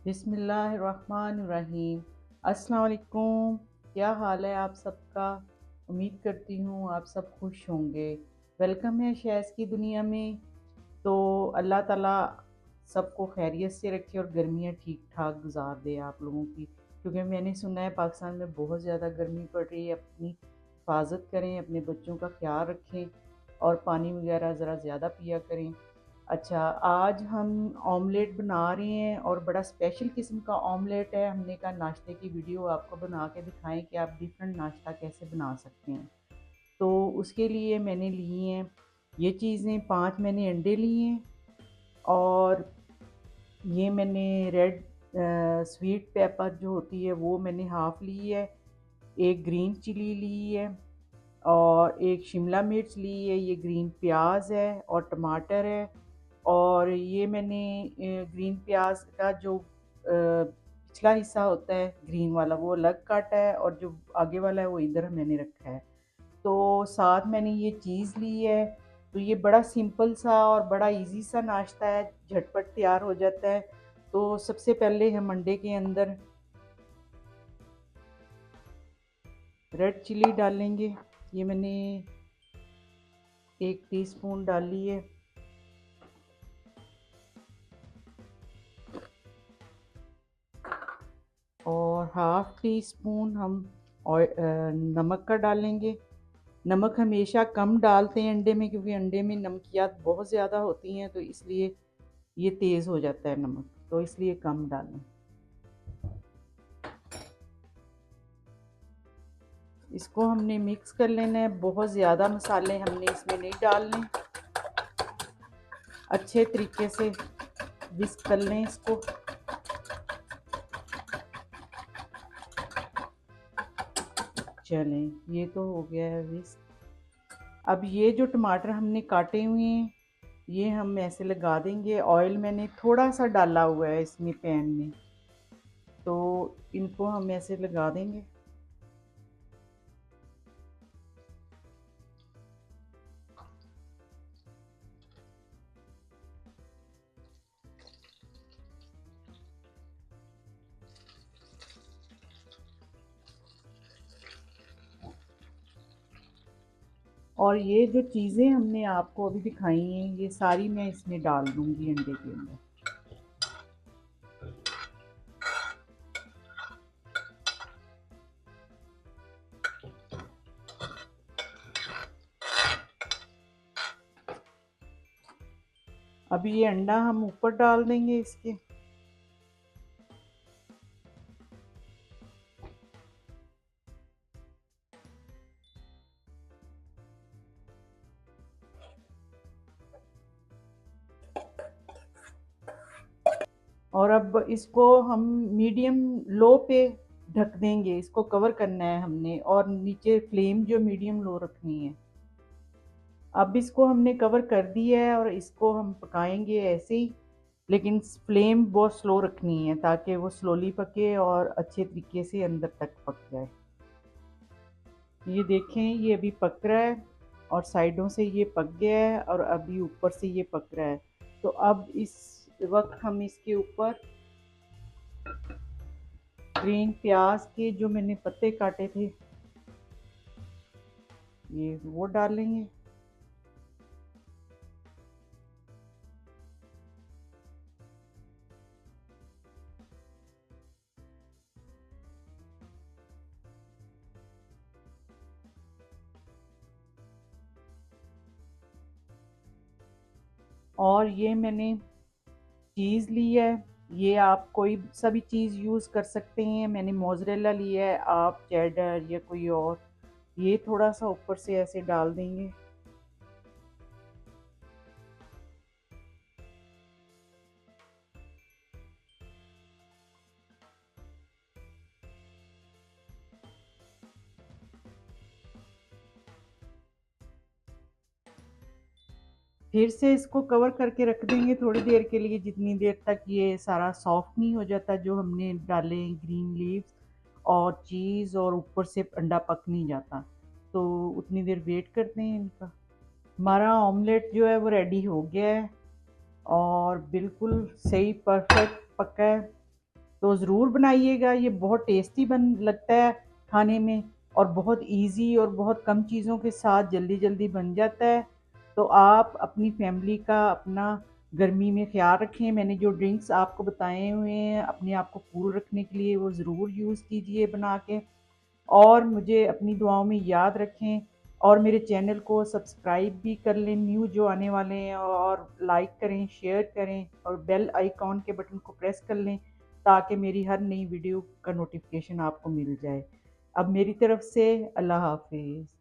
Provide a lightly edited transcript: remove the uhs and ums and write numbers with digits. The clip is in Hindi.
बिस्मिल्लाहिर्रहमानिर्रहीम। अस्सलाम वालेकुम। क्या हाल है आप सबका? उम्मीद करती हूँ आप सब खुश होंगे। वेलकम है शैज़ की दुनिया में। तो अल्लाह ताला सबको खैरियत से रखे और गर्मियाँ ठीक ठाक गुजार दे आप लोगों की, क्योंकि मैंने सुना है पाकिस्तान में बहुत ज़्यादा गर्मी पड़ रही है। अपनी हिफाजत करें, अपने बच्चों का ख्याल रखें और पानी वगैरह ज़रा ज़्यादा पिया करें। अच्छा, आज हम ऑमलेट बना रहे हैं और बड़ा स्पेशल किस्म का ऑमलेट है। हमने कहा नाश्ते की वीडियो आपको बना के दिखाएं कि आप डिफरेंट नाश्ता कैसे बना सकते हैं। तो उसके लिए मैंने लिए हैं ये चीज़ें, 5 मैंने अंडे लिए हैं और ये मैंने रेड स्वीट पेपर जो होती है वो मैंने हाफ़ ली है। एक ग्रीन चिली ली है और एक शिमला मिर्च ली है। ये ग्रीन प्याज है और टमाटर है। और ये मैंने ग्रीन प्याज का जो पिछला हिस्सा होता है ग्रीन वाला वो अलग काटा है और जो आगे वाला है वो इधर मैंने रखा है। तो साथ मैंने ये चीज़ ली है। तो ये बड़ा सिंपल सा और बड़ा इजी सा नाश्ता है, झटपट तैयार हो जाता है। तो सबसे पहले हम अंडे के अंदर रेड चिली डालेंगे। ये मैंने 1 टीस्पून डाली है। और हाफ़ टी स्पून हम नमक का डालेंगे। नमक हमेशा कम डालते हैं अंडे में, क्योंकि अंडे में नमकियात बहुत ज़्यादा होती हैं, तो इसलिए ये तेज़ हो जाता है नमक, तो इसलिए कम डालें। इसको हमने मिक्स कर लेना है। बहुत ज़्यादा मसाले हमने इसमें नहीं डालने। अच्छे तरीके से विस्क कर लें इसको। चलें, ये तो हो गया है विस्क। अब ये जो टमाटर हमने काटे हुए हैं ये हम ऐसे लगा देंगे। ऑयल मैंने थोड़ा सा डाला हुआ है इसमें पैन में, तो इनको हम ऐसे लगा देंगे। और ये जो चीज़ें हमने आपको अभी दिखाई हैं ये सारी मैं इसमें डाल दूंगी अंडे के अंदर। अब ये अंडा हम ऊपर डाल देंगे इसके। और अब इसको हम मीडियम लो पे ढक देंगे। इसको कवर करना है हमने और नीचे फ्लेम जो मीडियम लो रखनी है। अब इसको हमने कवर कर दिया है और इसको हम पकाएंगे ऐसे ही, लेकिन फ्लेम बहुत स्लो रखनी है ताकि वो स्लोली पके और अच्छे तरीके से अंदर तक पक जाए। ये देखें, ये अभी पक रहा है और साइडों से ये पक गया है और अभी ऊपर से ये पक रहा है। तो अब इस वक्त हम इसके ऊपर ग्रीन प्याज के जो मैंने पत्ते काटे थे ये वो डालेंगे। और ये मैंने चीज़ ली है। ये आप कोई सा भी चीज़ यूज़ कर सकते हैं। मैंने मोज़रेला लिया है, आप चेडर या कोई और। ये थोड़ा सा ऊपर से ऐसे डाल देंगे। फिर से इसको कवर करके रख देंगे थोड़ी देर के लिए, जितनी देर तक ये सारा सॉफ्ट नहीं हो जाता जो हमने डाले ग्रीन लीव्स और चीज़ और ऊपर से अंडा पक नहीं जाता। तो उतनी देर वेट करते हैं इनका। हमारा ऑमलेट जो है वो रेडी हो गया है और बिल्कुल सही परफेक्ट पका है। तो ज़रूर बनाइएगा, ये बहुत टेस्टी बन लगता है खाने में और बहुत ईज़ी और बहुत कम चीज़ों के साथ जल्दी-जल्दी बन जाता है। तो आप अपनी फैमिली का, अपना गर्मी में ख़्याल रखें। मैंने जो ड्रिंक्स आपको बताए हुए हैं, अपने आप को कूल रखने के लिए वो ज़रूर यूज़ कीजिए बना के। और मुझे अपनी दुआओं में याद रखें और मेरे चैनल को सब्सक्राइब भी कर लें, न्यू जो आने वाले हैं, और लाइक करें, शेयर करें और बेल आइकॉन के बटन को प्रेस कर लें ताकि मेरी हर नई वीडियो का नोटिफिकेशन आपको मिल जाए। अब मेरी तरफ से अल्लाह हाफ़िज़।